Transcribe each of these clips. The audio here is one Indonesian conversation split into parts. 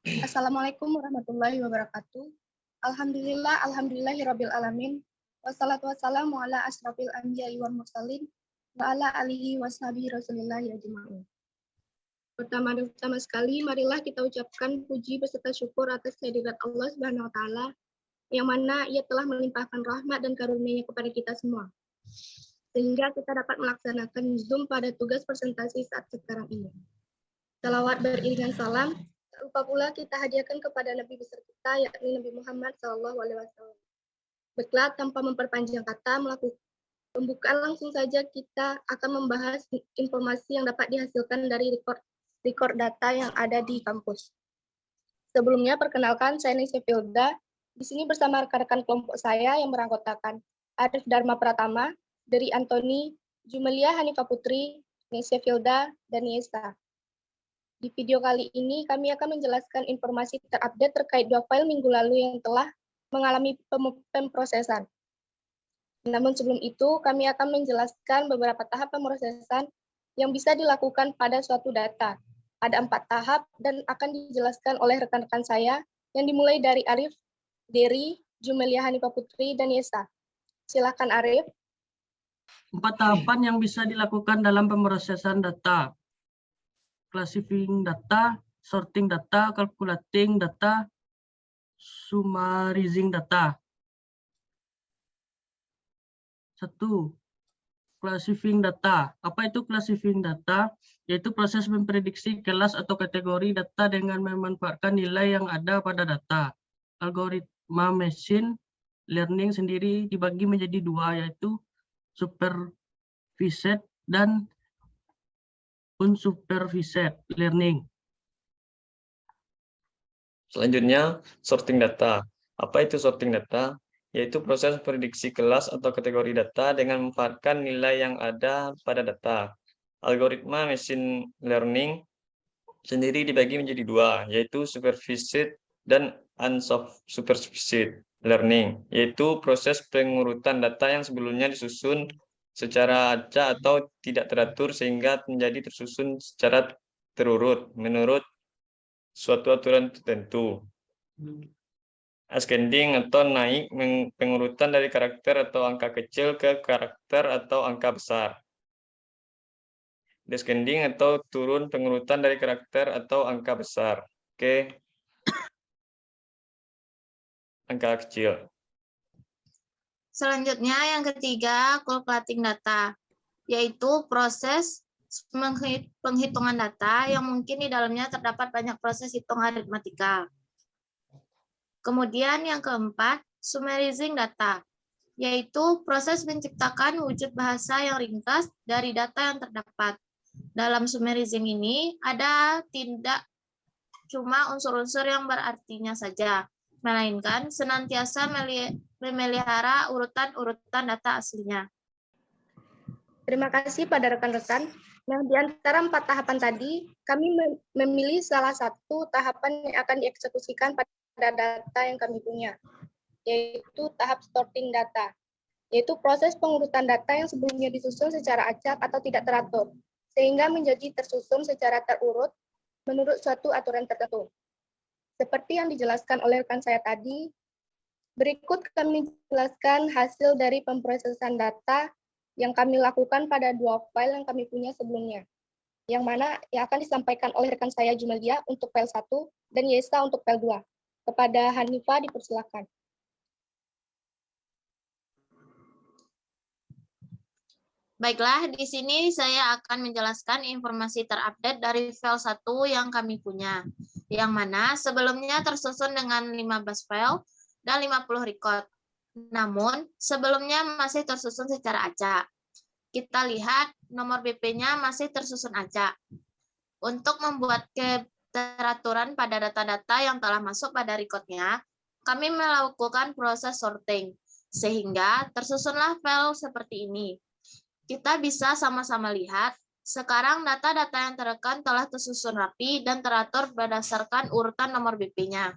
Assalamualaikum warahmatullahi wabarakatuh. Alhamdulillahirabbil alamin. Wassalatu wassalamu ala asrofil anbiya'i wal mursalin wa ala alihi washabihi rasulillahi ajma'in. Pertama sekali, marilah kita ucapkan puji beserta syukur atas kehadirat Allah Subhanahu wa taala yang mana Ia telah melimpahkan rahmat dan karunia-Nya kepada kita semua, sehingga kita dapat melaksanakan Zoom pada tugas presentasi saat sekarang ini. Salawat beriringan salam, tak lupa pula kita hadiahkan kepada Nabi besar kita, yakni Nabi Muhammad SAW. Baiklah, tanpa memperpanjang kata, melakukan pembukaan langsung saja kita akan membahas informasi yang dapat dihasilkan dari record data yang ada di kampus. Sebelumnya, perkenalkan, saya Nisya Filda. Di sini bersama rekan-rekan kelompok saya yang beranggotakan Arif Dharma Pratama, dari Antoni, Jumelia Hanifah Putri, Nisya Filda, dan Yesa. Di video kali ini, kami akan menjelaskan informasi terupdate terkait 2 file minggu lalu yang telah mengalami pemrosesan. Namun sebelum itu, kami akan menjelaskan beberapa tahap pemrosesan yang bisa dilakukan pada suatu data. Ada 4 tahap dan akan dijelaskan oleh rekan-rekan saya yang dimulai dari Arif, Dery, Jumelia Hanifah Putri, dan Yesa. Silakan Arif. 4 tahapan yang bisa dilakukan dalam pemrosesan data. Classifying data, sorting data, calculating data, summarizing data. 1. Classifying data. Apa itu classifying data? Yaitu proses memprediksi kelas atau kategori data dengan memanfaatkan nilai yang ada pada data. Algoritma machine learning sendiri dibagi menjadi 2, yaitu supervised dan unsupervised learning. Selanjutnya, sorting data. Apa itu sorting data? Yaitu proses prediksi kelas atau kategori data dengan memanfaatkan nilai yang ada pada data. Algoritma machine learning sendiri dibagi menjadi 2, yaitu supervised dan unsupervised learning, yaitu proses pengurutan data yang sebelumnya disusun secara acak atau tidak teratur sehingga menjadi tersusun secara terurut menurut suatu aturan tertentu. Ascending atau naik pengurutan dari karakter atau angka kecil ke karakter atau angka besar. Descending atau turun pengurutan dari karakter atau angka besar ke angka kecil. Selanjutnya yang ketiga, calculating data, yaitu proses penghitungan data yang mungkin di dalamnya terdapat banyak proses hitung aritmatika. Kemudian yang keempat, summarizing data, yaitu proses menciptakan wujud bahasa yang ringkas dari data yang terdapat. Dalam summarizing ini ada tidak cuma unsur-unsur yang berartinya saja, melainkan senantiasa memelihara urutan-urutan data aslinya. Terima kasih pada rekan-rekan. Nah, di antara 4 tahapan tadi, kami memilih salah satu tahapan yang akan dieksekusikan pada data yang kami punya, yaitu tahap sorting data, yaitu proses pengurutan data yang sebelumnya disusun secara acak atau tidak teratur, sehingga menjadi tersusun secara terurut menurut suatu aturan tertentu. Seperti yang dijelaskan oleh rekan saya tadi, berikut kami jelaskan hasil dari pemrosesan data yang kami lakukan pada 2 file yang kami punya sebelumnya, yang mana yang akan disampaikan oleh rekan saya Jumelia untuk file 1 dan Yesa untuk file 2. Kepada Hanifah dipersilakan. Baiklah, di sini saya akan menjelaskan informasi terupdate dari file 1 yang kami punya, yang mana sebelumnya tersusun dengan 15 file dan 50 record. Namun, sebelumnya masih tersusun secara acak. Kita lihat nomor BP-nya masih tersusun acak. Untuk membuat keteraturan pada data-data yang telah masuk pada record-nya, kami melakukan proses sorting, sehingga tersusunlah file seperti ini. Kita bisa sama-sama lihat, sekarang data-data yang terekam telah tersusun rapi dan teratur berdasarkan urutan nomor BP-nya.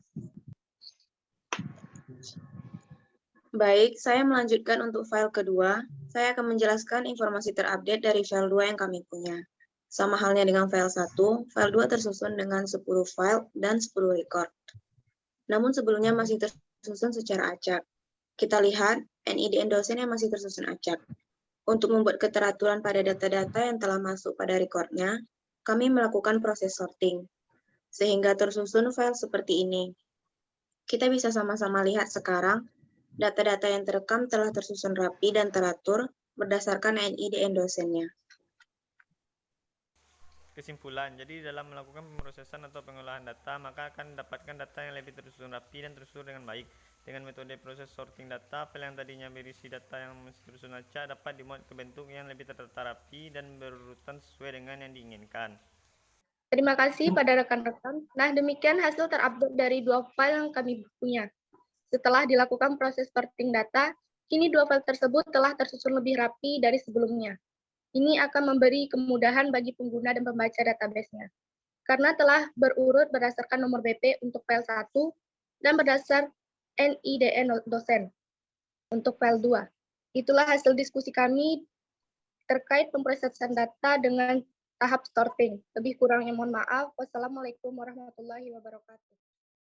Baik, saya melanjutkan untuk file kedua. Saya akan menjelaskan informasi terupdate dari file 2 yang kami punya. Sama halnya dengan file 1, file 2 tersusun dengan 10 file dan 10 record. Namun sebelumnya masih tersusun secara acak. Kita lihat NIDN dosen yang masih tersusun acak. Untuk membuat keteraturan pada data-data yang telah masuk pada recordnya, kami melakukan proses sorting, sehingga tersusun file seperti ini. Kita bisa sama-sama lihat sekarang, data-data yang terekam telah tersusun rapi dan teratur berdasarkan NIDN dosennya. Kesimpulan, jadi dalam melakukan pemrosesan atau pengolahan data, maka akan mendapatkan data yang lebih tersusun rapi dan tersusun dengan baik. Dengan metode proses sorting data, file yang tadinya berisi data yang masih tersusun acak dapat dimuat ke bentuk yang lebih tertata rapi dan berurutan sesuai dengan yang diinginkan. Terima kasih pada rekan-rekan. Nah, demikian hasil terupdate dari 2 file yang kami punya. Setelah dilakukan proses sorting data, kini 2 file tersebut telah tersusun lebih rapi dari sebelumnya. Ini akan memberi kemudahan bagi pengguna dan pembaca database-nya. Karena telah berurut berdasarkan nomor BP untuk file 1 dan berdasar NIDN dosen untuk file 2. Itulah hasil diskusi kami terkait pemrosesan data dengan tahap sorting. Lebih kurangnya mohon maaf. Wassalamualaikum warahmatullahi wabarakatuh.